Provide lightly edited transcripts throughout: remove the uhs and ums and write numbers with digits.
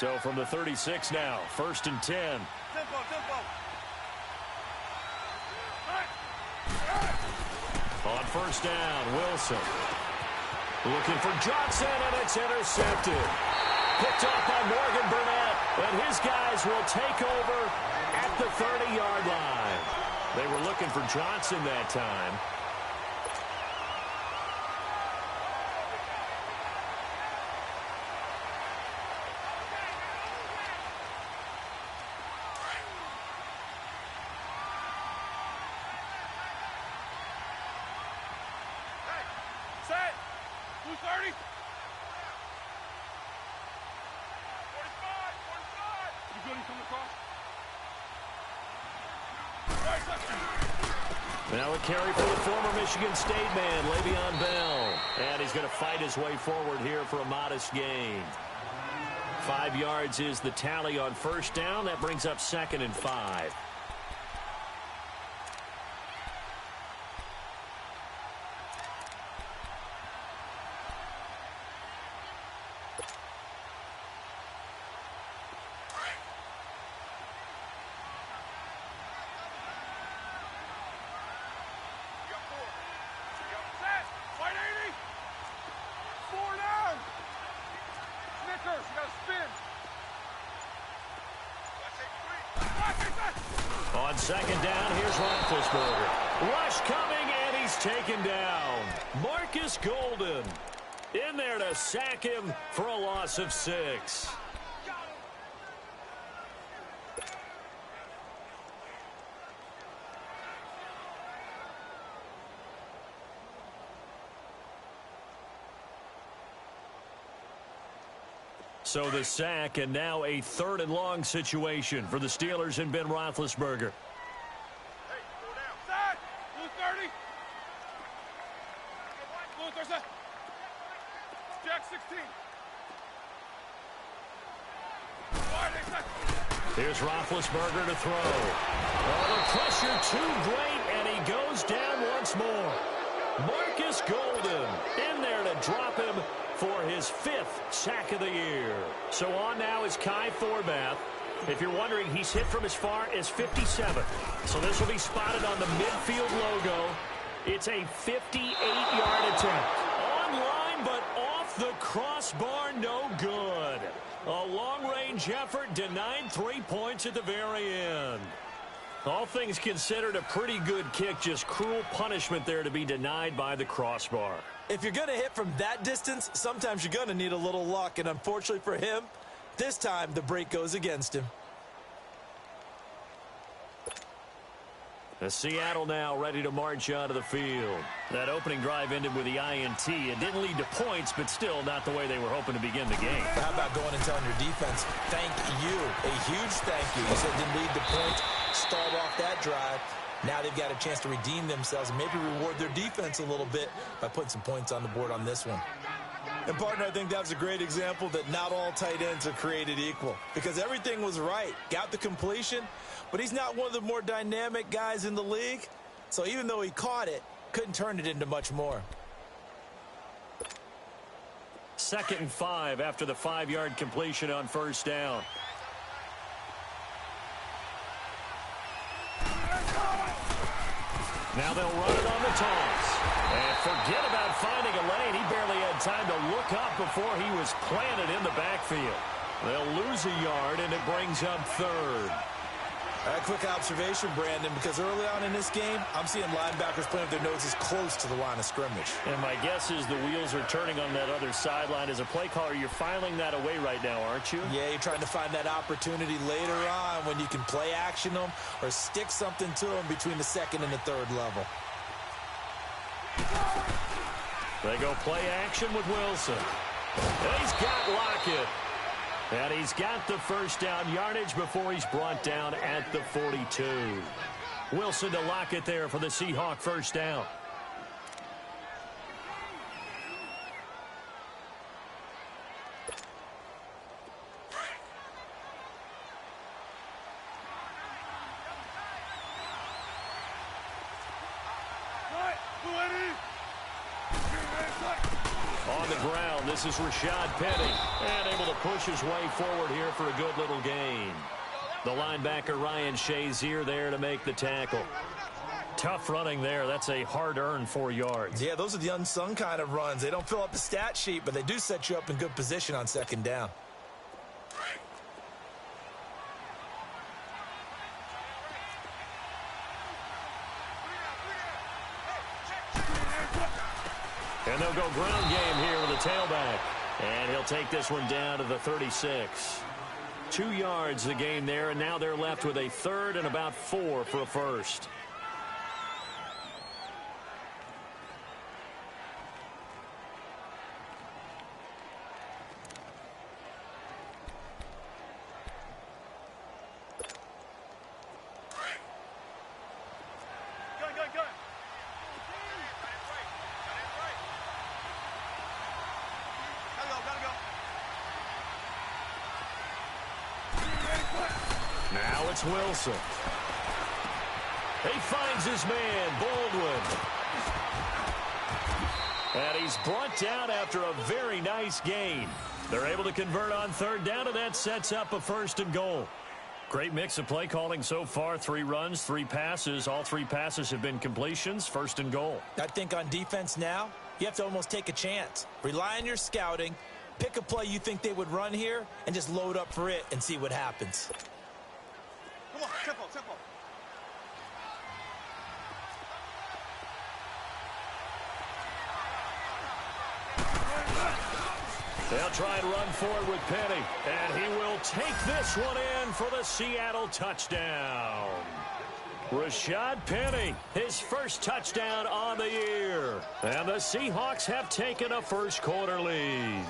So from the 36 now, 1st and 10. On 1st down, Wilson. Looking for Johnson, and it's intercepted. Picked off by Morgan Burnett, and his guys will take over at the 30-yard line. They were looking for Johnson that time. Set! 230! 45! You good? He's coming across? Now a carry for the former Michigan State man, Le'Veon Bell. And he's going to fight his way forward here for a modest gain. 5 yards is the tally on 1st down. That brings up 2nd and 5. On 2nd down, here's Roethlisberger. Rush coming, and he's taken down. Marcus Golden in there to sack him for a loss of 6. So the sack, and now a 3rd and long situation for the Steelers and Ben Roethlisberger. Hey, go down. Set! 230! Luther, set! Jack 16. Here's Roethlisberger to throw. Oh, the pressure too great, and he goes down once more. Marcus Golden in there to drop him for his 5th sack of the year. So on now is Kai Forbath. If you're wondering, he's hit from as far as 57. So this will be spotted on the midfield logo. It's a 58-yard attempt. On line, but off the crossbar, no good. A long-range effort denied 3 points at the very end. All things considered, a pretty good kick. Just cruel punishment there to be denied by the crossbar. If you're going to hit from that distance, sometimes you're going to need a little luck. And unfortunately for him, this time the break goes against him. The Seattle now ready to march onto the field. That opening drive ended with the INT. It didn't lead to points, but still not the way they were hoping to begin the game. How about going and telling your defense, thank you, a huge thank you. You said it didn't lead to points, start off that drive. Now they've got a chance to redeem themselves and maybe reward their defense a little bit by putting some points on the board on this one. And, partner, I think that was a great example that not all tight ends are created equal, because everything was right. Got the completion, but he's not one of the more dynamic guys in the league. So even though he caught it, couldn't turn it into much more. 2nd and 5 after the 5-yard completion on 1st down. Now they'll run it on the toss. And forget about finding a lane. He barely had time to look up before he was planted in the backfield. They'll lose a yard, and it brings up 3rd. A quick observation, Brandon, because early on in this game, I'm seeing linebackers playing with their noses close to the line of scrimmage. And my guess is the wheels are turning on that other sideline. As a play caller, you're filing that away right now, aren't you? Yeah, you're trying to find that opportunity later on when you can play action them or stick something to them between the 2nd and the 3rd level. They go play action with Wilson. And he's got Lockett. And he's got the 1st down yardage before he's brought down at the 42. Wilson to Lockett there for the Seahawk 1st down. On the ground. This is Rashad Penny, and able to push his way forward here for a good little gain. The linebacker Ryan Shazier there to make the tackle. Tough running there. That's a hard-earned 4 yards. Yeah, those are the unsung kind of runs. They don't fill up the stat sheet, but they do set you up in good position on second down. And they'll go ground game here with a tailback. And he'll take this one down to the 36. 2 yards the gain there, and now they're left with a third and about 4 for a first. Now it's Wilson. He finds his man, Baldwin. And he's brought down after a very nice gain. They're able to convert on third down, and that sets up a first and goal. Great mix of play calling so far. 3 runs, 3 passes. All 3 passes have been completions. First and goal. I think on defense now, you have to almost take a chance. Rely on your scouting. Pick a play you think they would run here, and just load up for it and see what happens. Come on, tempo, tempo. They'll try and run forward with Penny. And he will take this one in for the Seattle touchdown. Rashad Penny, his first touchdown on the year. And the Seahawks have taken a first quarter lead.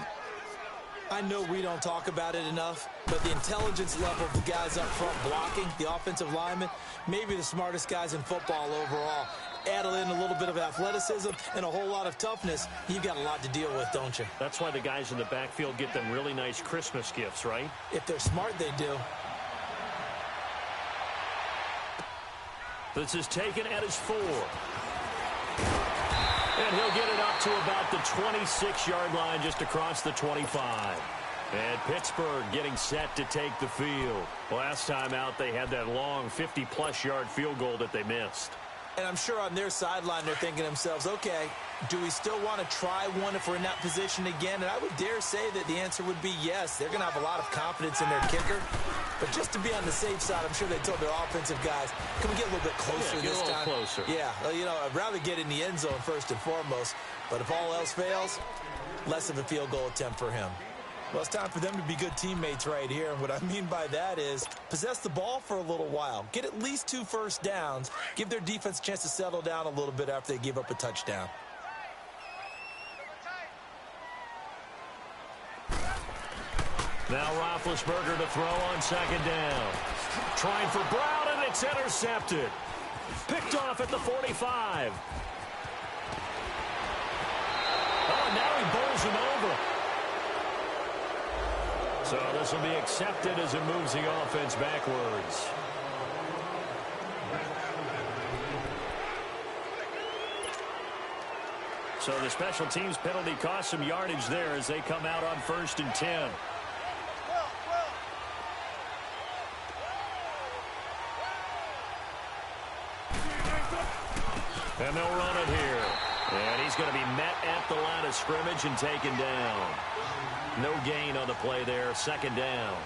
I know we don't talk about it enough, but the intelligence level of the guys up front blocking, the offensive linemen, maybe the smartest guys in football overall. Add in a little bit of athleticism and a whole lot of toughness, you've got a lot to deal with, don't you? That's why the guys in the backfield get them really nice Christmas gifts, right? If they're smart, they do. This is taken at his 4. And he'll get it up to about the 26-yard line, just across the 25. And Pittsburgh getting set to take the field. Last time out, they had that long 50-plus yard field goal that they missed. And I'm sure on their sideline, they're thinking to themselves, okay, do we still want to try one if we're in that position again? And I would dare say that the answer would be yes. They're going to have a lot of confidence in their kicker. But just to be on the safe side, I'm sure they told their offensive guys, can we get a little bit closer this time? Closer. Yeah, well, you know, I'd rather get in the end zone first and foremost. But if all else fails, less of a field goal attempt for him. Well, it's time for them to be good teammates right here. And what I mean by that is possess the ball for a little while. Get at least 2 first downs. Give their defense a chance to settle down a little bit after they give up a touchdown. Now Roethlisberger to throw on second down. Trying for Brown, and it's intercepted. Picked off at the 45. Oh, now he bowls him over. So this will be accepted as it moves the offense backwards. So the special teams penalty cost some yardage there as they come out on 1st and 10. And they'll run it here. And he's going to be met at the line of scrimmage and taken down. No gain on the play there, 2nd down.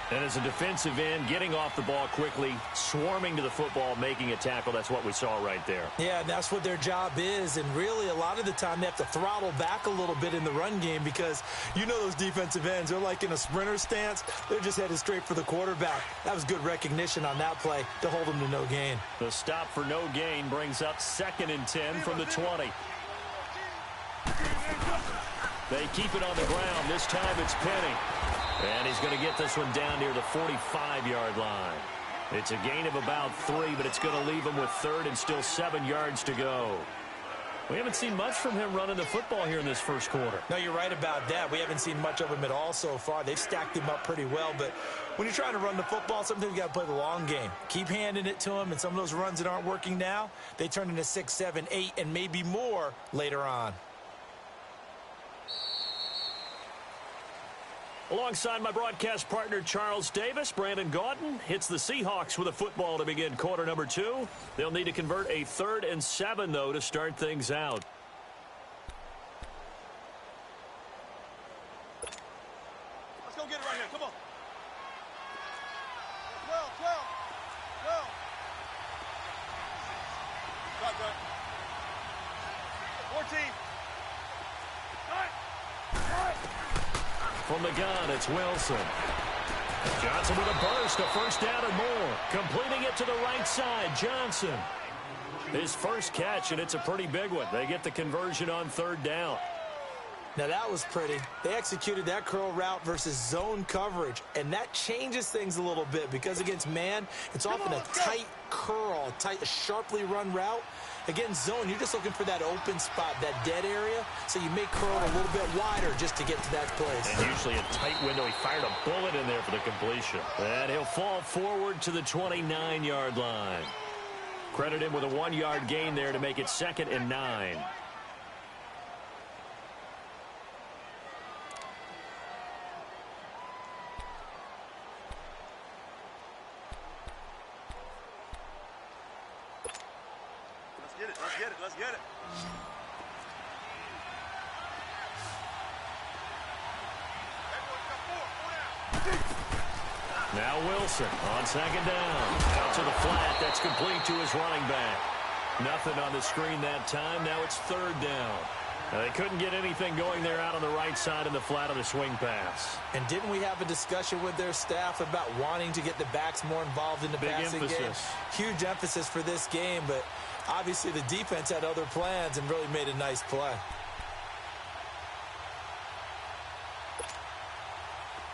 And as a defensive end, getting off the ball quickly, swarming to the football, making a tackle, that's what we saw right there. Yeah, and that's what their job is. And really, a lot of the time, they have to throttle back a little bit in the run game because you know those defensive ends, they're like in a sprinter stance. They're just headed straight for the quarterback. That was good recognition on that play to hold them to no gain. The stop for no gain brings up 2nd and 10 from the 20. They keep it on the ground. This time it's Penny. And he's going to get this one down near the 45-yard line. It's a gain of about 3, but it's going to leave him with 3rd and still 7 yards to go. We haven't seen much from him running the football here in this first quarter. No, you're right about that. We haven't seen much of him at all so far. They've stacked him up pretty well, but when you're trying to run the football, sometimes you got to play the long game. Keep handing it to him, and some of those runs that aren't working now, they turn into 6, 7, 8, and maybe more later on. Alongside my broadcast partner, Charles Davis, Brandon Gaudin hits the Seahawks with a football to begin quarter number 2. They'll need to convert a 3rd and 7, though, to start things out. Let's go get it right here. Come on. 12, 12, 12. Got. 14. From the gun, it's Wilson. Johnson with a burst, a first down and more. Completing it to the right side, Johnson. His first catch, and it's a pretty big one. They get the conversion on 3rd down. Now, that was pretty. They executed that curl route versus zone coverage, and that changes things a little bit because against man, it's often a tight curl, a sharply run route. Against zone, you're just looking for that open spot, that dead area, so you may curl it a little bit wider just to get to that place. And usually a tight window. He fired a bullet in there for the completion. And he'll fall forward to the 29-yard line. Credit him with a 1-yard gain there to make it 2nd and 9. Let's get it. Now Wilson on 2nd down. Out to the flat. That's complete to his running back. Nothing on the screen that time. Now it's 3rd down. They couldn't get anything going there out on the right side in the flat of the swing pass. And didn't we have a discussion with their staff about wanting to get the backs more involved in the passing game? Huge emphasis for this game, but obviously the defense had other plans and really made a nice play.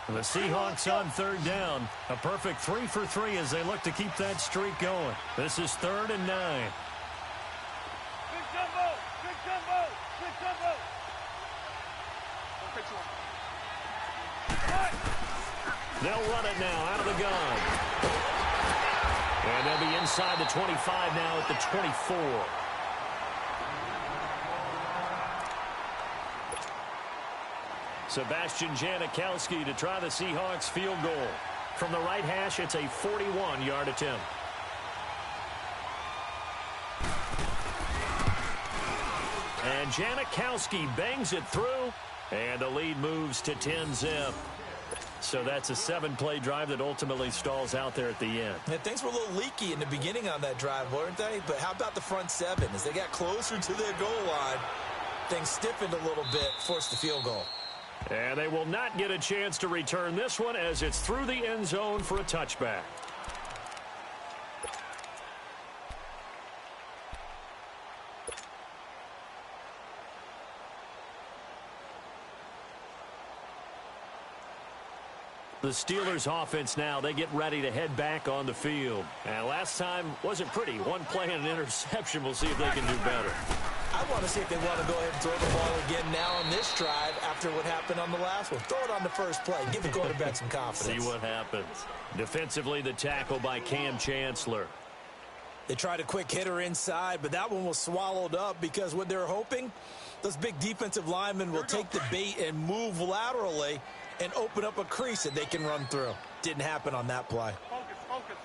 The Seahawks on 3rd down. A perfect 3 for 3 as they look to keep that streak going. This is 3rd and 9. Big jumbo. They'll run it now out of the gun. And they'll be inside the 25 now at the 24. Sebastian Janikowski to try the Seahawks field goal. From the right hash, it's a 41-yard attempt. And Janikowski bangs it through, and the lead moves to 10-zip. So that's a 7-play drive that ultimately stalls out there at the end. Yeah, things were a little leaky in the beginning on that drive, weren't they? But how about the front 7? As they got closer to their goal line, things stiffened a little bit, forced the field goal. And they will not get a chance to return this one as it's through the end zone for a touchback. The Steelers offense now, they get ready to head back on the field. And last time wasn't pretty. One play and an interception. We'll see if they can do better. I want to see if they want to go ahead and throw the ball again now on this drive after what happened on the last one. Throw it on the first play. Give the quarterback some confidence. See what happens. Defensively, the tackle by Cam Chancellor. They tried a quick hitter inside, but that one was swallowed up because what they're hoping, those big defensive linemen will take the bait and move laterally and open up a crease that they can run through. Didn't happen on that play. Focus.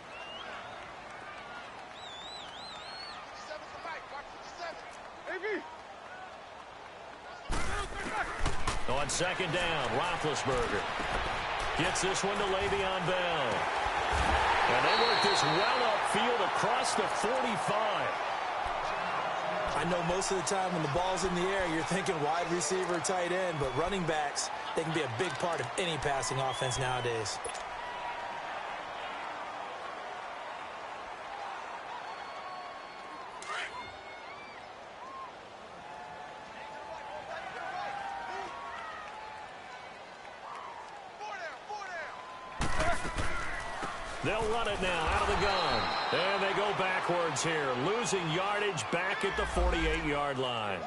On 2nd down, Roethlisberger gets this one to Le'Veon Bell. And they work this well upfield across the 45. I know most of the time when the ball's in the air, you're thinking wide receiver, tight end, but running backs, they can be a big part of any passing offense nowadays. They'll run it now out of the gun. And they go backwards here, losing yardage back at the 48-yard line.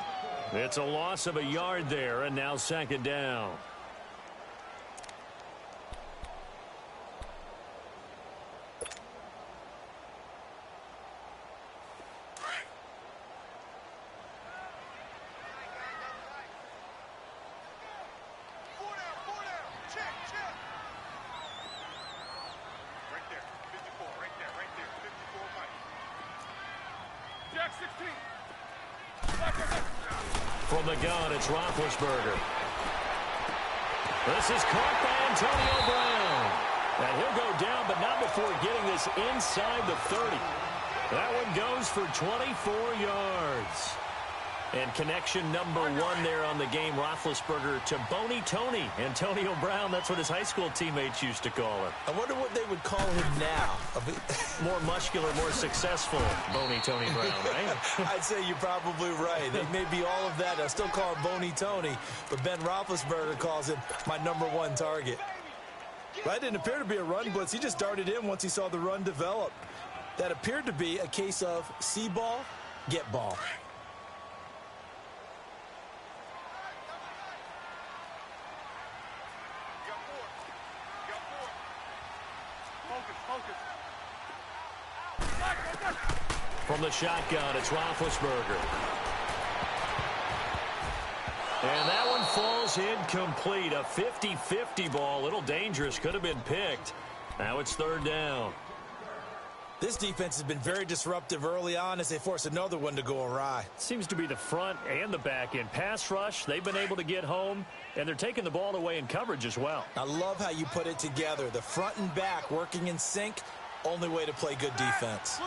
It's a loss of a yard there, and now 2nd down. Check. From the gun, it's Roethlisberger. This is caught by Antonio Brown. And he'll go down, but not before getting this inside the 30. That one goes for 24 yards. And connection number 1 there on the game, Roethlisberger to Boney Tony. Antonio Brown, that's what his high school teammates used to call him. I wonder what they would call him now. More muscular, more successful Boney Tony Brown, right? I'd say you're probably right. They may be all of that. I still call him Boney Tony, but Ben Roethlisberger calls him my #1 target. That didn't appear to be a run blitz. He just darted in once he saw the run develop. That appeared to be a case of see ball, get ball. From the shotgun, it's Roethlisberger. And that one falls incomplete. A 50-50 ball. A little dangerous. Could have been picked. Now it's 3rd down. This defense has been very disruptive early on as they force another one to go awry. Seems to be the front and the back end. Pass rush, they've been able to get home, and they're taking the ball away in coverage as well. I love how you put it together. The front and back working in sync. Only way to play good defense.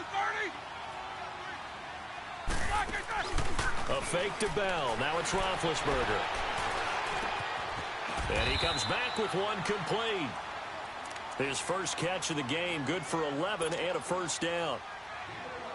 A fake to Bell. Now it's Roethlisberger. And he comes back with one complete. His first catch of the game, good for 11 and a 1st down.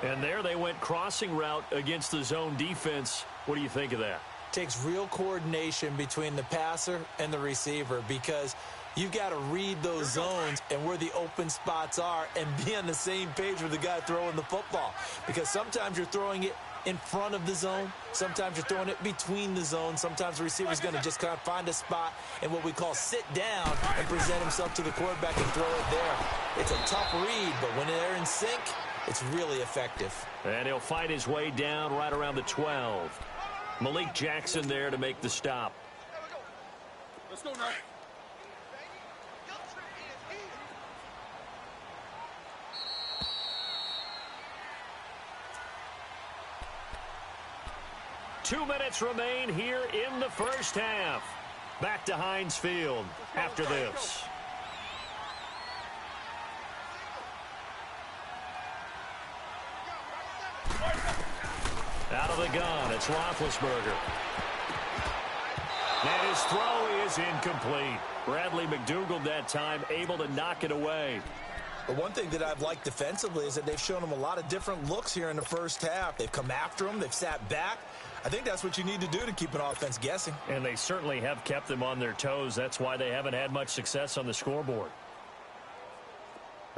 And there they went crossing route against the zone defense. What do you think of that? Takes real coordination between the passer and the receiver because you've got to read those zones and where the open spots are and be on the same page with the guy throwing the football. Because sometimes you're throwing it in front of the zone. Sometimes you're throwing it between the zones. Sometimes the receiver's going to just kind of find a spot and what we call sit down and present himself to the quarterback and throw it there. It's a tough read, but when they're in sync, it's really effective. And he'll fight his way down right around the 12. Malik Jackson there to make the stop. Let's go now. 2 minutes remain here in the first half. Back to Heinz Field after this. Out of the gun, it's Roethlisberger. And his throw is incomplete. Bradley McDougald that time able to knock it away. But one thing that I've liked defensively is that they've shown him a lot of different looks here in the first half. They've come after him. They've sat back. I think that's what you need to do to keep an offense guessing. And they certainly have kept them on their toes. That's why they haven't had much success on the scoreboard.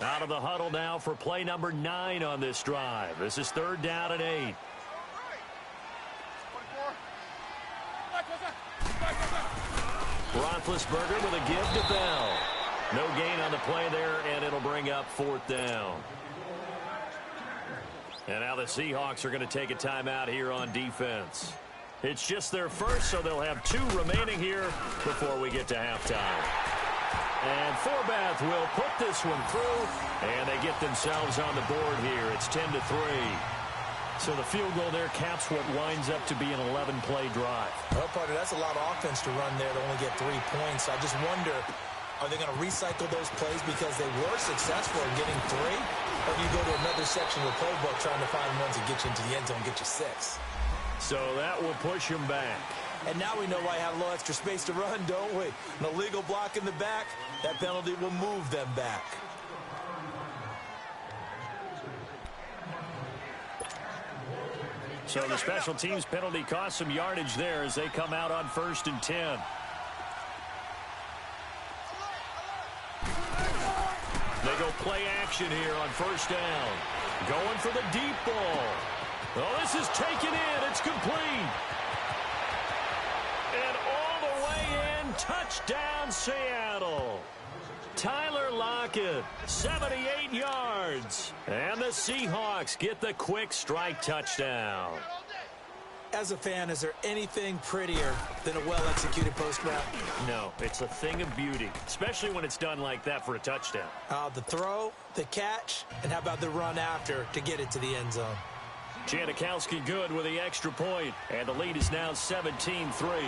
Out of the huddle now for play number 9 on this drive. This is 3rd down and 8. Roethlisberger with a give to Bell. No gain on the play there, and it'll bring up 4th down. And now the Seahawks are going to take a timeout here on defense. It's just their first, so they'll have 2 remaining here before we get to halftime. And Forbath will put this one through, and they get themselves on the board here. It's 10-3. So the field goal there caps what winds up to be an 11-play drive. Well, partner, that's a lot of offense to run there to only get 3 points. I just wonder, are they going to recycle those plays because they were successful in getting 3? Or do you go to another section of the playbook trying to find ones that get you into the end zone and get you 6? So that will push him back. And now we know why you have a little extra space to run, don't we? An illegal block in the back, that penalty will move them back. So the special teams penalty cost some yardage there as they come out on 1st and 10. They go play action here on 1st down. Going for the deep ball. Oh, this is taken in. It's complete. And all the way in, touchdown Seattle. Tyler Lockett, 78 yards. And the Seahawks get the quick strike touchdown. As a fan, is there anything prettier than a well-executed post route? No, it's a thing of beauty, especially when it's done like that for a touchdown. The throw, the catch, and how about the run after to get it to the end zone? Janikowski good with the extra point, and the lead is now 17-3.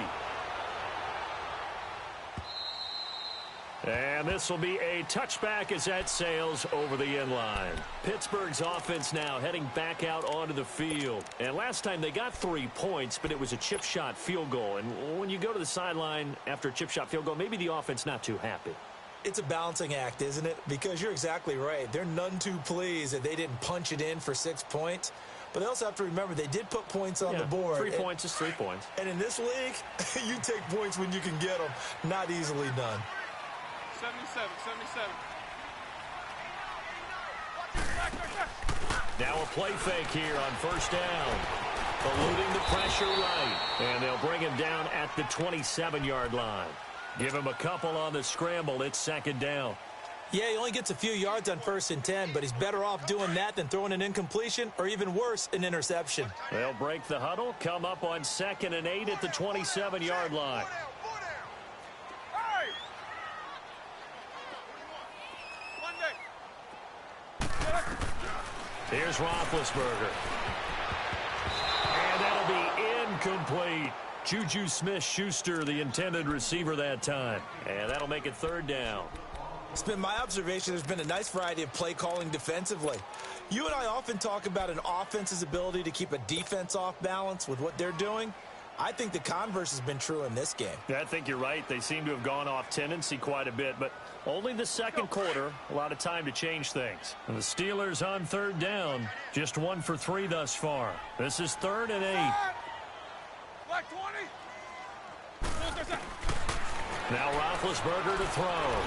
And this will be a touchback as that sails over the end line. Pittsburgh's offense now heading back out onto the field. And last time they got 3 points, but it was a chip shot field goal. And when you go to the sideline after a chip shot field goal, maybe the offense not too happy. It's a balancing act, isn't it? Because you're exactly right. They're none too pleased that they didn't punch it in for 6 points. But they also have to remember they did put points on the board. 3 points is 3 points. And in this league, you take points when you can get them. Not easily done. 77. Now a play fake here on first down. Eluding the pressure right. And they'll bring him down at the 27-yard line. Give him a couple on the scramble. It's second down. Yeah, he only gets a few yards on 1st and 10, but he's better off doing that than throwing an incompletion or even worse, an interception. They'll break the huddle, come up on 2nd and 8 at the 27-yard line. Here's Roethlisberger. And that'll be incomplete. Juju Smith-Schuster, the intended receiver that time. And that'll make it 3rd down. It's been my observation there's been a nice variety of play calling defensively. You and I often talk about an offense's ability to keep a defense off balance with what they're doing. I think the converse has been true in this game. Yeah, I think you're right. They seem to have gone off tendency quite a bit, but only the second quarter, a lot of time to change things. And the Steelers on 3rd down, just 1 for 3 thus far. This is 3rd and 8. Black 20. Now Roethlisberger to throw.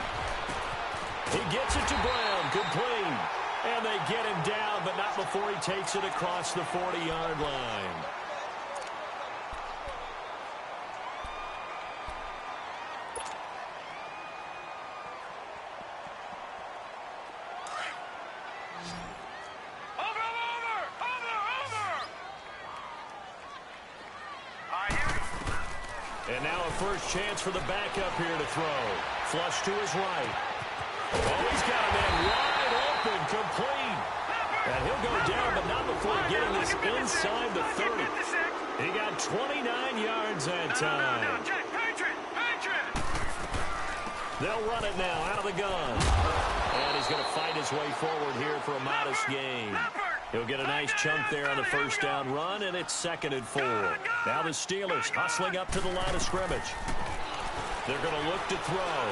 He gets it to Brown, complete. And they get him down, but not before he takes it across the 40-yard line. And now a first chance for the backup here to throw. Flush to his right. Oh, he's got a man wide open, complete. And he'll go down, but not before getting this inside the 30. He got 29 yards that time. They'll run it now out of the gun. And he's going to fight his way forward here for a modest gain. He'll get a nice chunk there on the first down run, and it's 2nd and 4. Now the Steelers hustling up to the line of scrimmage. They're going to look to throw.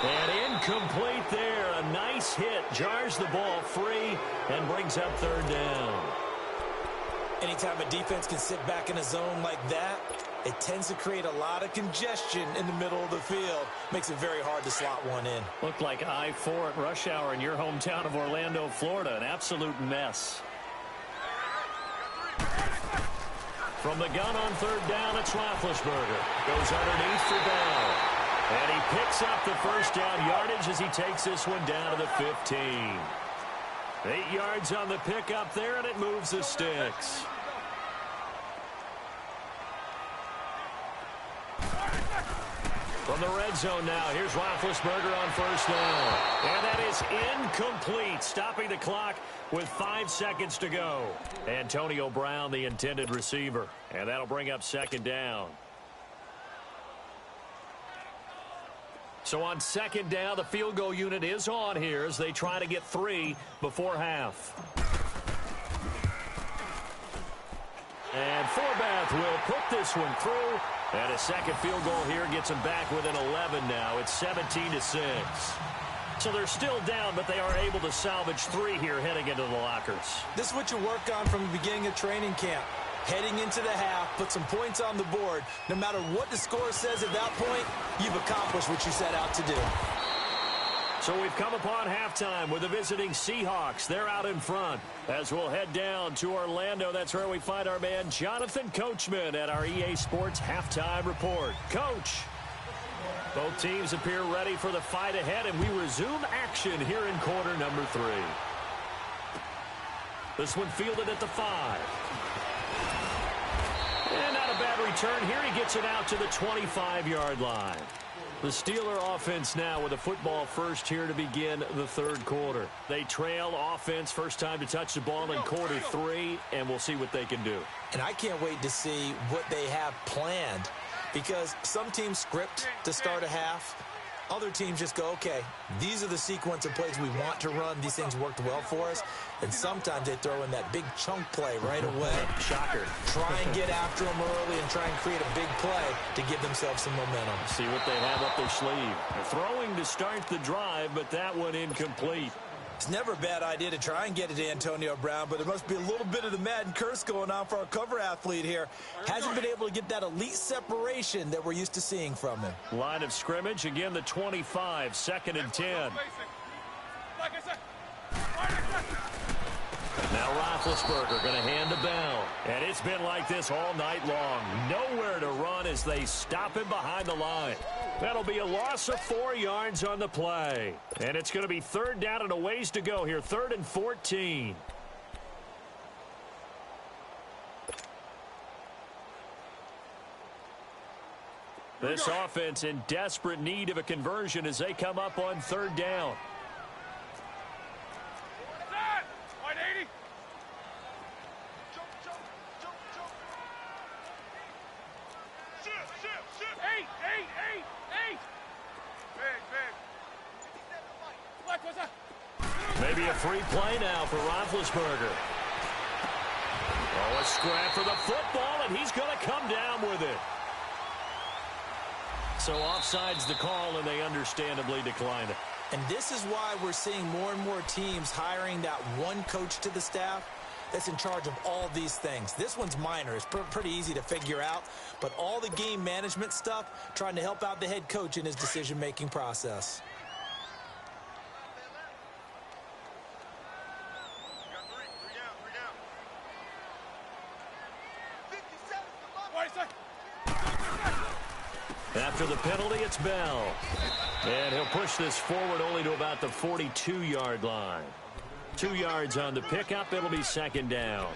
And incomplete there. A nice hit. Jars the ball free and brings up 3rd down. Anytime a defense can sit back in a zone like that, it tends to create a lot of congestion in the middle of the field. Makes it very hard to slot one in. Looked like I-4 at rush hour in your hometown of Orlando, Florida. An absolute mess. From the gun on 3rd down, it's Roethlisberger. Goes underneath for Bell. And he picks up the first down yardage as he takes this one down to the 15. 8 yards on the pickup there, and it moves the sticks. From the red zone now, here's Roethlisberger on first down. And that is incomplete, stopping the clock with 5 seconds to go. Antonio Brown, the intended receiver. And that'll bring up 2nd down. So on 2nd down, the field goal unit is on here as they try to get 3 before half. And Forbath will put this one through. And a second field goal here gets them back within 11 now. It's 17-6. So they're still down, but they are able to salvage 3 here heading into the lockers. This is what you work on from the beginning of training camp. Heading into the half, put some points on the board. No matter what the score says at that point, you've accomplished what you set out to do. So we've come upon halftime with the visiting Seahawks. They're out in front. As we'll head down to Orlando, that's where we find our man Jonathan Coachman at our EA Sports Halftime Report. Coach, both teams appear ready for the fight ahead, and we resume action here in quarter number 3. This one fielded at the 5. And not a bad return here. He gets it out to the 25-yard line. The Steeler offense now with a football first here to begin the third quarter. They trail offense, first time to touch the ball in quarter 3, and we'll see what they can do. And I can't wait to see what they have planned, because some teams script to start a half. Other teams just go, okay, these are the sequence of plays we want to run. These things worked well for us. And sometimes they throw in that big chunk play right away. Shocker. Try and get after them early and try and create a big play to give themselves some momentum. See what they have up their sleeve. They're throwing to start the drive, but that one incomplete. It's never a bad idea to try and get it to Antonio Brown, but there must be a little bit of the Madden curse going on for our cover athlete here. Hasn't been able to get that elite separation that we're used to seeing from him. Line of scrimmage, again the 25, 2nd and 10. Now Roethlisberger going to hand the bell. And it's been like this all night long. Nowhere to run as they stop him behind the line. That'll be a loss of 4 yards on the play. And it's going to be 3rd down and a ways to go here. 3rd and 14. This offense in desperate need of a conversion as they come up on 3rd down. Maybe a free play now for Roethlisberger. Oh, a scrap for the football, and he's going to come down with it. So offside's the call, and they understandably decline it. And this is why we're seeing more and more teams hiring that one coach to the staff that's in charge of all these things. This one's minor. It's pretty easy to figure out. But all the game management stuff, trying to help out the head coach in his decision-making process. After the penalty, it's Bell. And he'll push this forward only to about the 42-yard line. 2 yards on the pickup. It'll be 2nd down.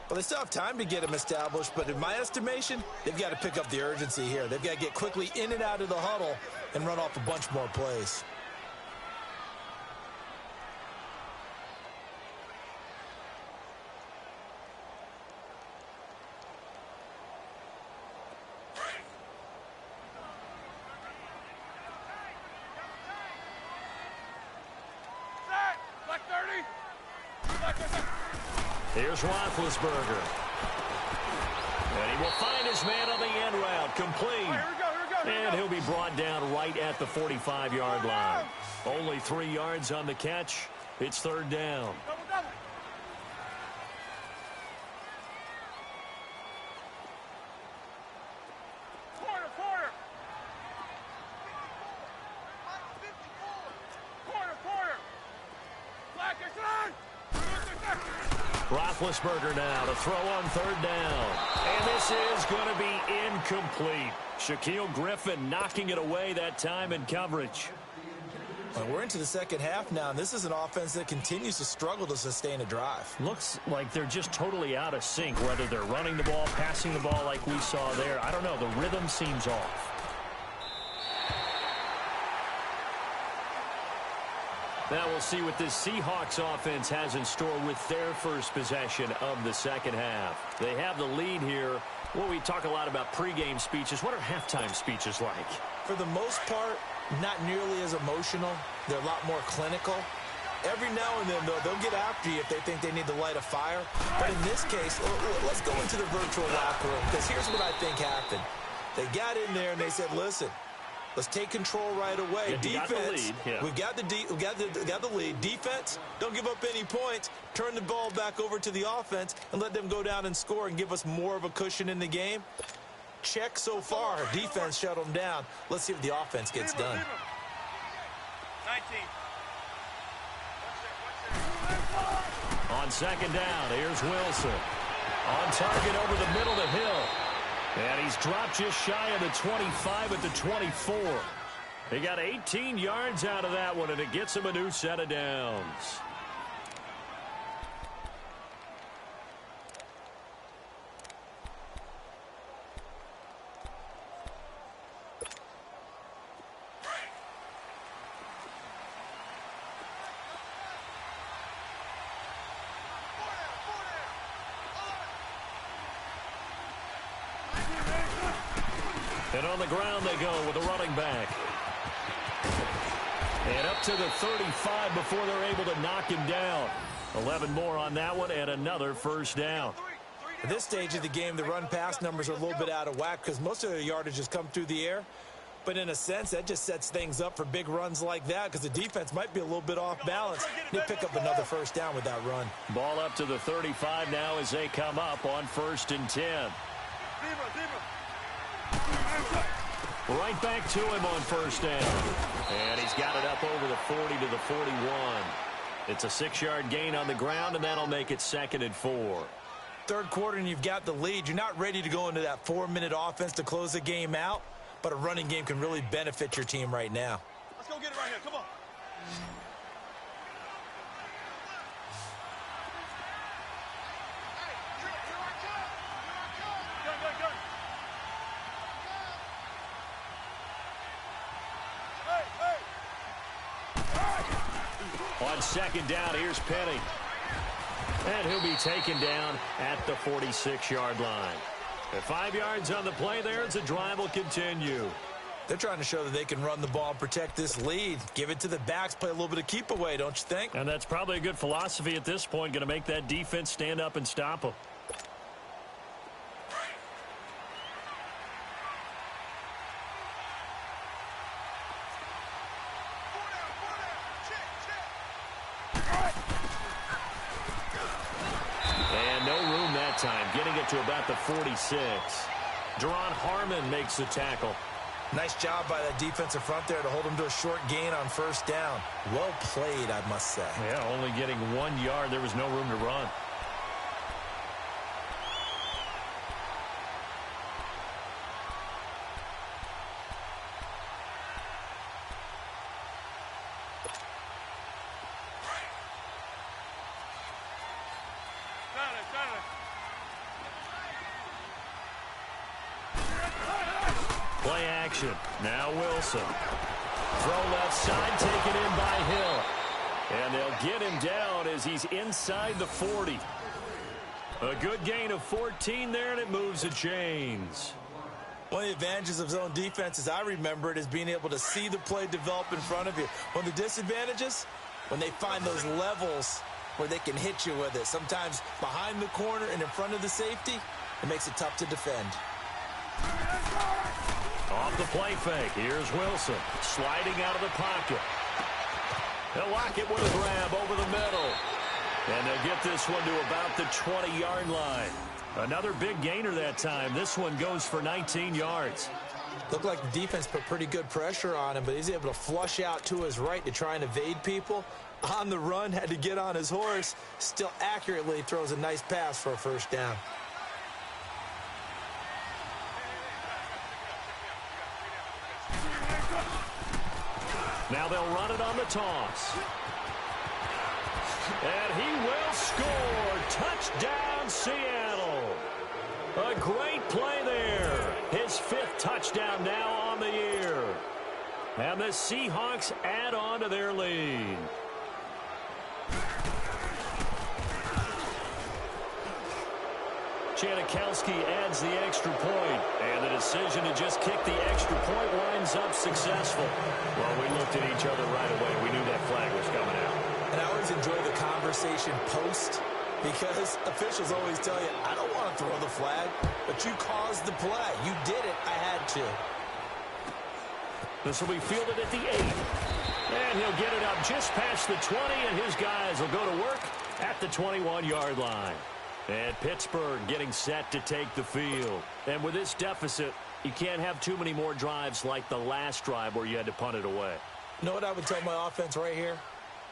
Well, they still have time to get him established, but in my estimation, they've got to pick up the urgency here. They've got to get quickly in and out of the huddle and run off a bunch more plays. Here's Roethlisberger. And he will find his man on the end route. Complete. And he'll be brought down right at the 45-yard line. Only 3 yards on the catch. It's 3rd down. Roethlisberger now to throw on 3rd down. And this is going to be incomplete. Shaquille Griffin knocking it away that time in coverage. Well, we're into the second half now, and this is an offense that continues to struggle to sustain a drive. Looks like they're just totally out of sync, whether they're running the ball, passing the ball like we saw there. I don't know. The rhythm seems off. Now we'll see what this Seahawks offense has in store with their first possession of the second half. They have the lead here. Well, we talk a lot about pregame speeches. What are halftime speeches like? For the most part, not nearly as emotional. They're a lot more clinical. Every now and then, though, they'll get after you if they think they need to light a fire. But in this case, let's go into the virtual locker room, because here's what I think happened. They got in there and they said, listen, let's take control right away. Yeah, defense, we've got the lead. Defense, don't give up any points. Turn the ball back over to the offense and let them go down and score and give us more of a cushion in the game. Check so far. Defense shut them down. Let's see if the offense gets done. 19. On 2nd down, here's Wilson. On target over the middle to Hill. And he's dropped just shy of the 25 at the 24. He got 18 yards out of that one, and it gets him a new set of downs. And on the ground they go with a running back. And up to the 35 before they're able to knock him down. 11 more on that one and another first down. At this stage of the game, the run-pass numbers are a little bit out of whack because most of their yardage has come through the air. But in a sense, that just sets things up for big runs like that because the defense might be a little bit off balance. They pick up another first down with that run. Ball up to the 35 now as they come up on 1st and 10. Right back to him on first down. And he's got it up over the 40 to the 41. It's a 6-yard gain on the ground, and that'll make it 2nd and 4. Third quarter, and you've got the lead. You're not ready to go into that 4-minute offense to close the game out, but a running game can really benefit your team right now. Let's go get it right here. Come on. On 2nd down, here's Penny. And he'll be taken down at the 46-yard line. At 5 yards on the play there, the drive will continue. They're trying to show that they can run the ball and protect this lead. Give it to the backs, play a little bit of keep away, don't you think? And that's probably a good philosophy at this point, going to make that defense stand up and stop them. Time, getting it to about the 46. Deron Harmon makes the tackle. Nice job by that defensive front there to hold him to a short gain on first down. Well played, I must say. Yeah, only getting 1 yard. There was no room to run. Play action. Now Wilson. Throw left side, taken in by Hill. And they'll get him down as he's inside the 40. A good gain of 14 there, and it moves the chains. One of the advantages of zone defense, as I remember it, is being able to see the play develop in front of you. One of the disadvantages, when they find those levels where they can hit you with it. Sometimes behind the corner and in front of the safety, it makes it tough to defend. Off the play fake. Here's Wilson sliding out of the pocket. They'll lock it with a grab over the middle. And they'll get this one to about the 20-yard line. Another big gainer that time. This one goes for 19 yards. Looked like the defense put pretty good pressure on him, but he's able to flush out to his right to try and evade people. On the run, had to get on his horse. Still accurately throws a nice pass for a first down. Now they'll run it on the toss. And he will score. Touchdown, Seattle. A great play there. His 5th touchdown now on the year. And the Seahawks add on to their lead. Janikowski adds the extra point, and the decision to just kick the extra point winds up successful. Well, we looked at each other right away. We knew that flag was coming out. And I always enjoy the conversation post, because officials always tell you, I don't want to throw the flag, but you caused the play. You did it. I had to. This will be fielded at the 8. And he'll get it up just past the 20, and his guys will go to work at the 21-yard line. And Pittsburgh getting set to take the field. And with this deficit, you can't have too many more drives like the last drive where you had to punt it away. You know what I would tell my offense right here?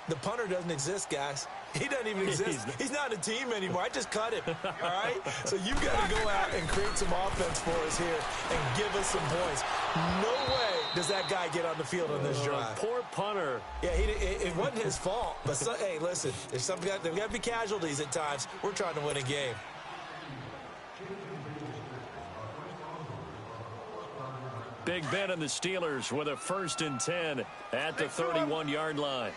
The punter doesn't exist, guys. He doesn't even exist. He's not a team anymore. I just cut him, all right? So you got to go out and create some offense for us here and give us some points. No way does that guy get on the field on this drive. Poor punter. Yeah, it wasn't his fault. But, hey, listen, there's got to be casualties at times. We're trying to win a game. Big Ben and the Steelers with a 1st and 10 at the 31-yard line.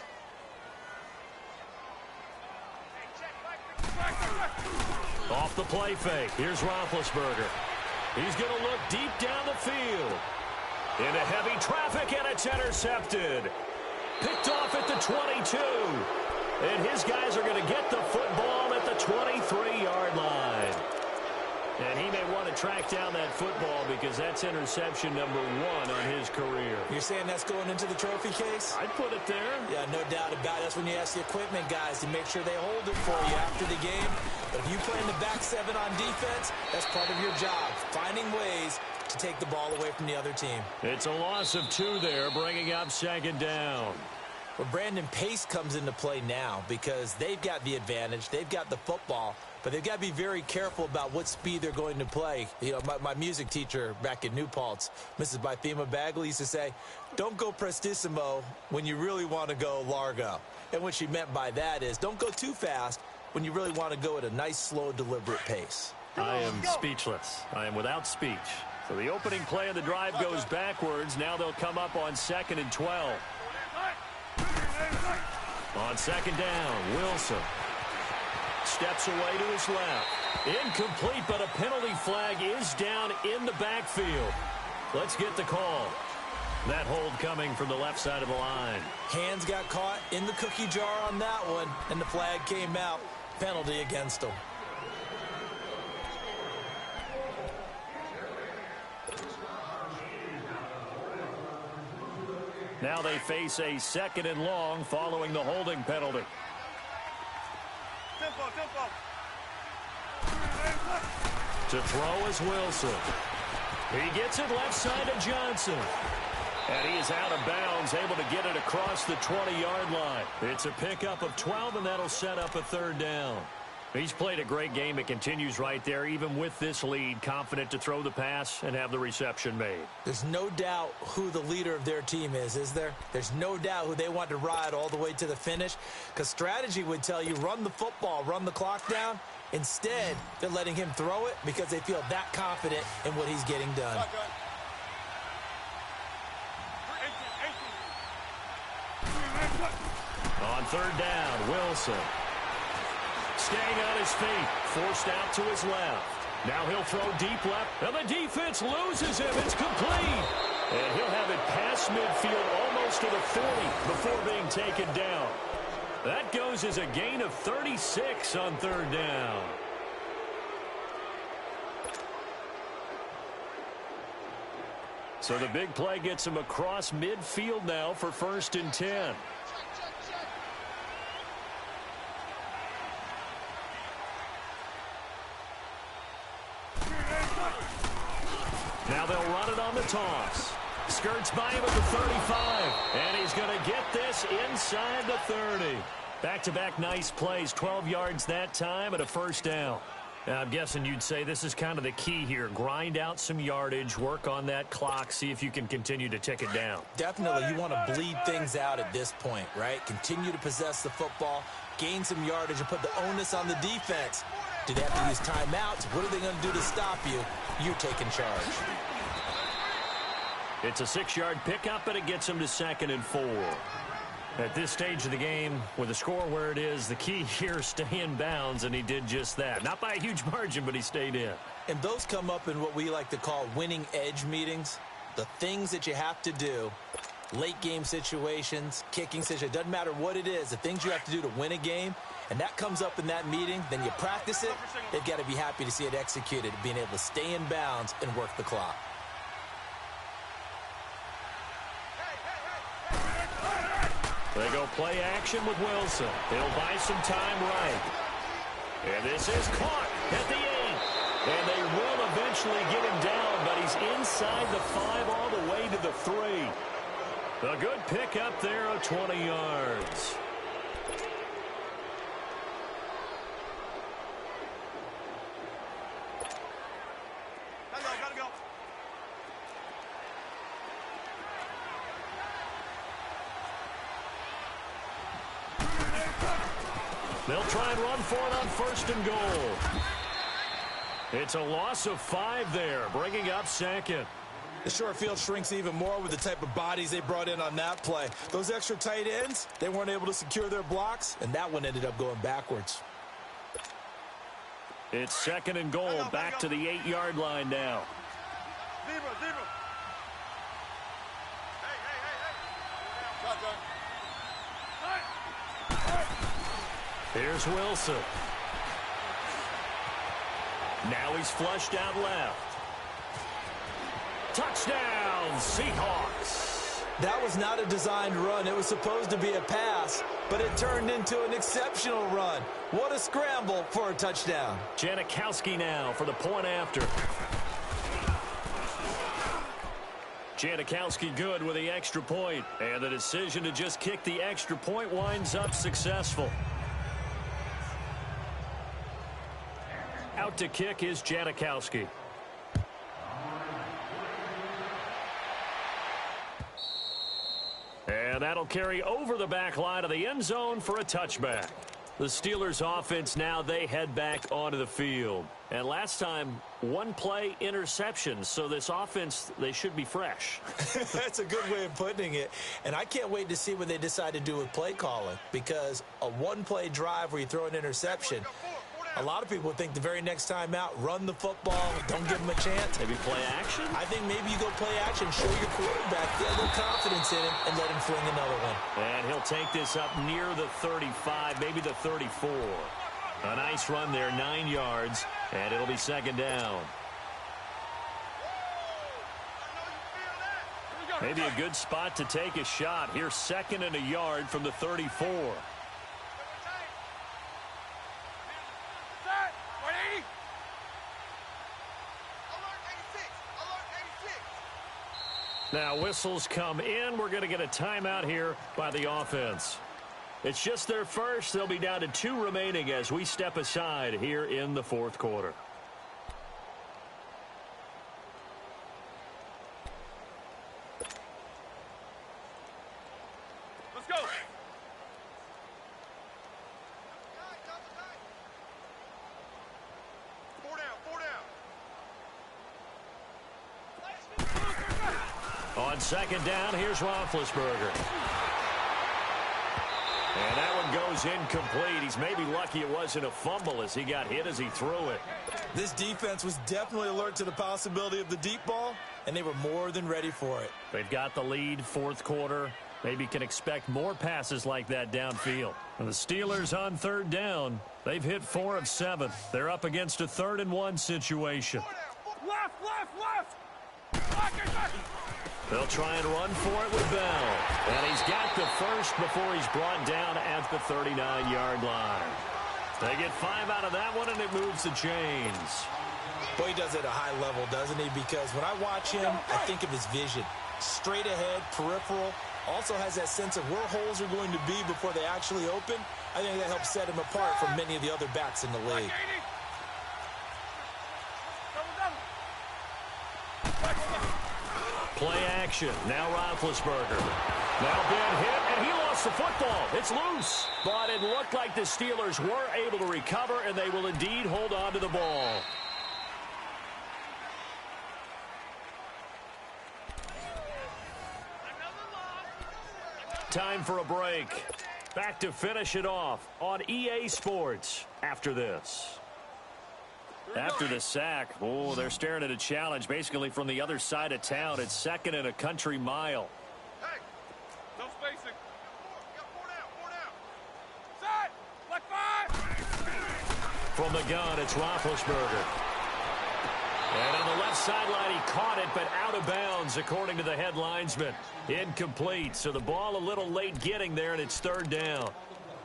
Off the play fake. Here's Roethlisberger. He's going to look deep down the field. Into heavy traffic, and it's intercepted. Picked off at the 22. And his guys are going to get the football at the 23-yard line. And he may want to track down that football because that's interception number 1 on his career. You're saying that's going into the trophy case? I'd put it there. Yeah, no doubt about it. That's when you ask the equipment guys to make sure they hold it for you after the game. But if you play in the back 7 on defense, that's part of your job, finding ways to take the ball away from the other team. It's a loss of 2 there, bringing up second down. Well, Brandon, pace comes into play now because they've got the advantage. They've got the football, but they've got to be very careful about what speed they're going to play. You know, my music teacher back in New Paltz, Mrs. Bythema Bagley, used to say, don't go prestissimo when you really want to go largo. And what she meant by that is don't go too fast when you really want to go at a nice, slow, deliberate pace. I am speechless. I am without speech. So the opening play of the drive goes backwards. Now they'll come up on 2nd and 12. On second down, Wilson steps away to his left. Incomplete, but a penalty flag is down in the backfield. Let's get the call. That hold coming from the left side of the line. Hands got caught in the cookie jar on that one, and the flag came out. Penalty against him. Now they face a 2nd and long following the holding penalty. To throw is Wilson. He gets it left side to Johnson. And he is out of bounds, able to get it across the 20-yard line. It's a pickup of 12, and that'll set up a 3rd down. He's played a great game. It continues right there, even with this lead, confident to throw the pass and have the reception made. There's no doubt who the leader of their team is there? There's no doubt who they want to ride all the way to the finish, because strategy would tell you run the football, run the clock down. Instead, they're letting him throw it because they feel that confident in what he's getting done. On 3rd down, Wilson. Staying on his feet, forced out to his left. Now he'll throw deep left, and the defense loses him. It's complete. And he'll have it past midfield almost to the 40 before being taken down. That goes as a gain of 36 on 3rd down. So the big play gets him across midfield now for 1st and 10. Now they'll run it on the toss. Skirts by him at the 35. And he's going to get this inside the 30. Back-to-back nice plays. 12 yards that time and a 1st down. Now, I'm guessing you'd say this is kind of the key here. Grind out some yardage, work on that clock, see if you can continue to tick it down. Definitely, you want to bleed things out at this point, right? Continue to possess the football, gain some yardage, and put the onus on the defense. Do they have to use timeouts? What are they going to do to stop you? You're taking charge. It's a 6-yard pickup, and it gets him to 2nd and 4. At this stage of the game, with the score where it is, the key here, stay in bounds, and he did just that. Not by a huge margin, but he stayed in. And those come up in what we like to call winning edge meetings. The things that you have to do, late game situations, kicking situations, doesn't matter what it is, the things you have to do to win a game, and that comes up in that meeting, then you practice it, they've got to be happy to see it executed, being able to stay in bounds and work the clock. They go play action with Wilson. He'll buy some time right. And this is caught at the 8. And they will eventually get him down, but he's inside the 5 all the way to the 3. A good pick up there of 20 yards. Gotta go. They'll try and run for it on 1st and goal. It's a loss of 5 there, bringing up 2nd. The short field shrinks even more with the type of bodies they brought in on that play. Those extra tight ends, they weren't able to secure their blocks, and that one ended up going backwards. It's 2nd and goal, back to the 8-yard line now. Zebra, zebra. Hey, hey, hey, hey. Shotgun. Here's Wilson. Now he's flushed out left. Touchdown, Seahawks. That was not a designed run. It was supposed to be a pass, but it turned into an exceptional run. What a scramble for a touchdown. Janikowski now for the point after. Janikowski good with the extra point, and the decision to just kick the extra point winds up successful. Out to kick is Janikowski. And that'll carry over the back line of the end zone for a touchback. The Steelers offense now, they head back onto the field. And last time, one play interception. So this offense, they should be fresh. That's a good way of putting it. And I can't wait to see what they decide to do with play calling. Because a one-play drive where you throw an interception, a lot of people think the very next time out, run the football, don't give them a chance. Maybe play action? I think maybe you go play action, show your quarterback, get a little confidence in him, and let him fling another one. And he'll take this up near the 35, maybe the 34. A nice run there, 9 yards, and it'll be second down. Maybe a good spot to take a shot. Here's second and a yard from the 34. Now whistles come in. We're going to get a timeout here by the offense. It's just their first. They'll be down to 2 remaining as we step aside here in the fourth quarter. Let's go. Four down, four down. On second down, here's Roethlisberger. And that one goes incomplete. He's maybe lucky it wasn't a fumble as he got hit as he threw it. This defense was definitely alert to the possibility of the deep ball, and they were more than ready for it. They've got the lead, fourth quarter. Maybe can expect more passes like that downfield. And the Steelers on third down, they've hit 4 of 7. They're up against a 3rd and 1 situation. Left, left, left. They'll try and run for it with Bell. And he's got the first before he's brought down at the 39-yard line. They get 5 out of that one, and it moves the chains. Boy, he does it at a high level, doesn't he? Because when I watch him, I think of his vision. Straight ahead, peripheral. Also has that sense of where holes are going to be before they actually open. I think that helps set him apart from many of the other backs in the league. Play action. Now Roethlisberger. Now been hit, and he lost the football. It's loose. But it looked like the Steelers were able to recover, and they will indeed hold on to the ball. Time for a break. Back to finish it off on EA Sports after this. After the sack, oh, they're staring at a challenge basically from the other side of town. It's second and a country mile. Hey, no spacing. Four down. Side, left 5. From the gun, it's Roethlisberger. And on the left sideline, he caught it, but out of bounds, according to the head linesman. Incomplete, so the ball a little late getting there, and it's 3rd down.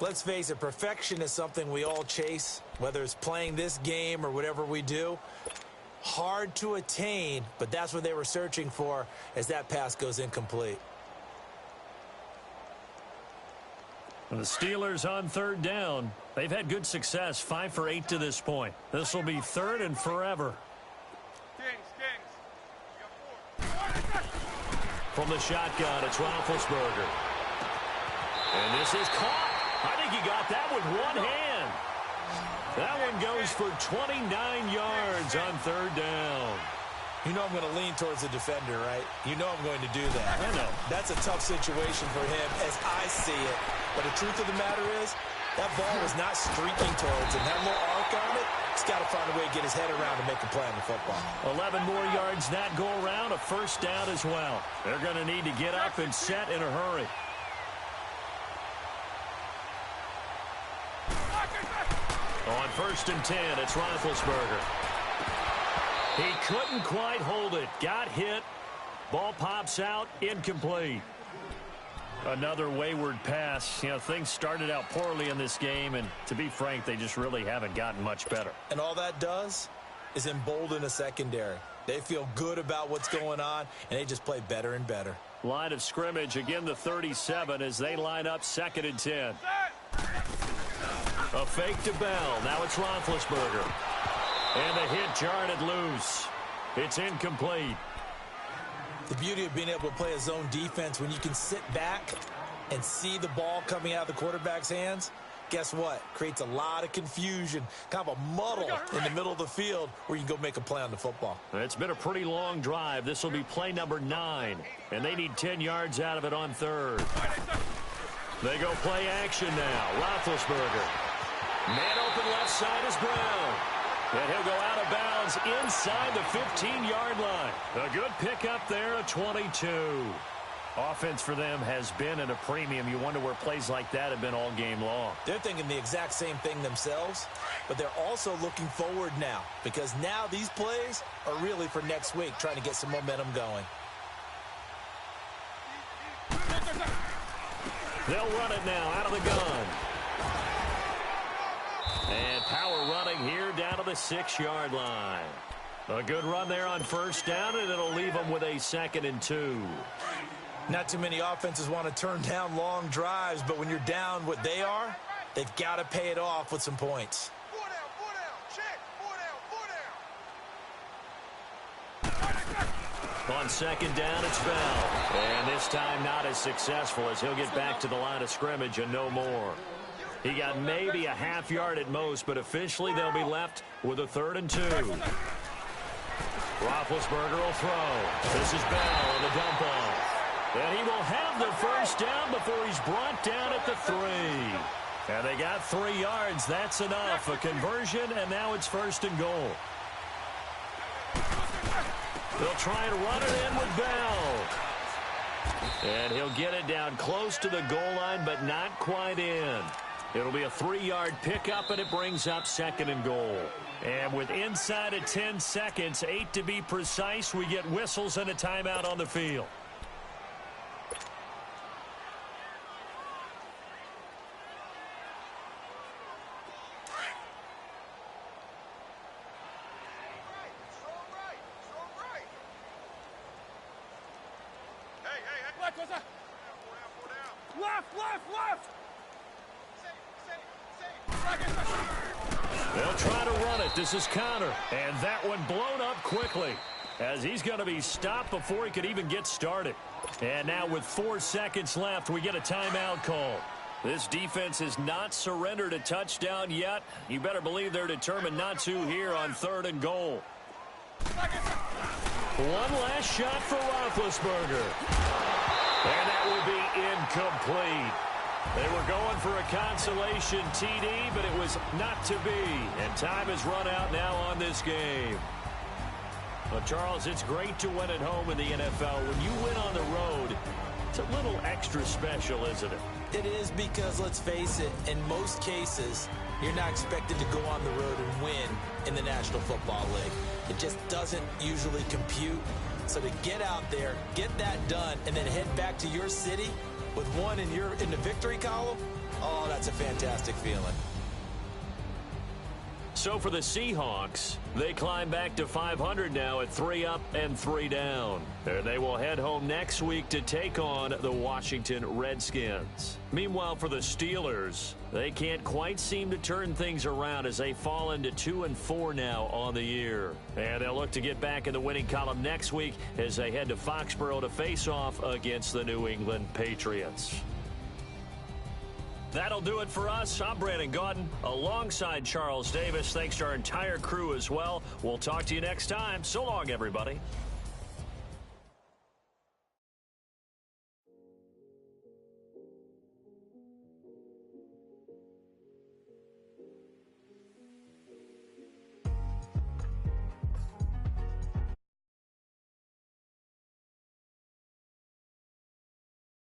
Let's face it, perfection is something we all chase, whether it's playing this game or whatever we do. Hard to attain, but that's what they were searching for as that pass goes incomplete. And the Steelers on 3rd down. They've had good success, 5 for 8 to this point. This will be 3rd and forever. From the shotgun, it's Roethlisberger. And this is caught. I think he got that with one hand. That one goes for 29 yards on 3rd down. You know I'm going to lean towards the defender, right? You know I'm going to do that. I know. That's a tough situation for him as I see it. But the truth of the matter is, That ball was not streaking towards him. That little arc on it, he's got to find a way to get his head around and make a play on the football. 11 more yards that go around, a first down as well. They're going to need to get up and set in a hurry. On 1st and 10, it's Roethlisberger. He couldn't quite hold it. Got hit. Ball pops out. Incomplete. Another wayward pass. You know, things started out poorly in this game, and to be frank, they just really haven't gotten much better. And all that does is embolden a secondary. They feel good about what's going on, and they just play better and better. Line of scrimmage, again the 37 as they line up 2nd and 10. A fake to Bell. Now it's Roethlisberger. And the hit jarred it loose. It's incomplete. The beauty of being able to play a zone defense when you can sit back and see the ball coming out of the quarterback's hands, guess what? Creates a lot of confusion, kind of a muddle in the middle of the field where you can go make a play on the football. It's been a pretty long drive. This will be play number 9, and they need 10 yards out of it on 3rd. They go play action now. Roethlisberger. Man open left side is Brown. And he'll go out of bounds inside the 15-yard line. A good pickup there, a 22. Offense for them has been at a premium. You wonder where plays like that have been all game long. They're thinking the exact same thing themselves, but they're also looking forward now because now these plays are really for next week, trying to get some momentum going. They'll run it now out of the gun. And power running here down to the 6-yard line. A good run there on 1st down, and it'll leave them with a 2nd and 2. Not too many offenses want to turn down long drives, but when you're down what they are, they've got to pay it off with some points. 4 down, 4 down, check, 4 down, 4 down. On 2nd down, it's Bell. And this time not as successful as he'll get back to the line of scrimmage and no more. He got maybe a half yard at most, but officially they'll be left with a 3rd and 2. Roethlisberger will throw. This is Bell on the dump off. And he will have the first down before he's brought down at the 3. And they got 3 yards. That's enough. A conversion, and now it's 1st and goal. They'll try and run it in with Bell. And he'll get it down close to the goal line, but not quite in. It'll be a 3-yard pickup, and it brings up 2nd and goal. And with inside of 10 seconds, 8 to be precise, we get whistles and a timeout on the field. They'll try to run it. This is Connor. And that one blown up quickly as he's going to be stopped before he could even get started. And now with 4 seconds left, we get a timeout call. This defense has not surrendered a touchdown yet. You better believe they're determined not to here on 3rd and goal. One last shot for Roethlisberger. And that will be incomplete. They were going for a consolation TD, but it was not to be. And time has run out now on this game. Well, Charles, it's great to win at home in the NFL. When you win on the road, it's a little extra special, isn't it? It is because, let's face it, in most cases, you're not expected to go on the road and win in the National Football League. It just doesn't usually compute. So to get out there, get that done, and then head back to your city with one in the victory column, oh, that's a fantastic feeling. So for the Seahawks, they climb back to 500 now at 3 up and 3 down. And they will head home next week to take on the Washington Redskins. Meanwhile, for the Steelers, they can't quite seem to turn things around as they fall into 2-4 now on the year. And they'll look to get back in the winning column next week as they head to Foxborough to face off against the New England Patriots. That'll do it for us. I'm Brandon Gaudin alongside Charles Davis. Thanks to our entire crew as well. We'll talk to you next time. So long, everybody.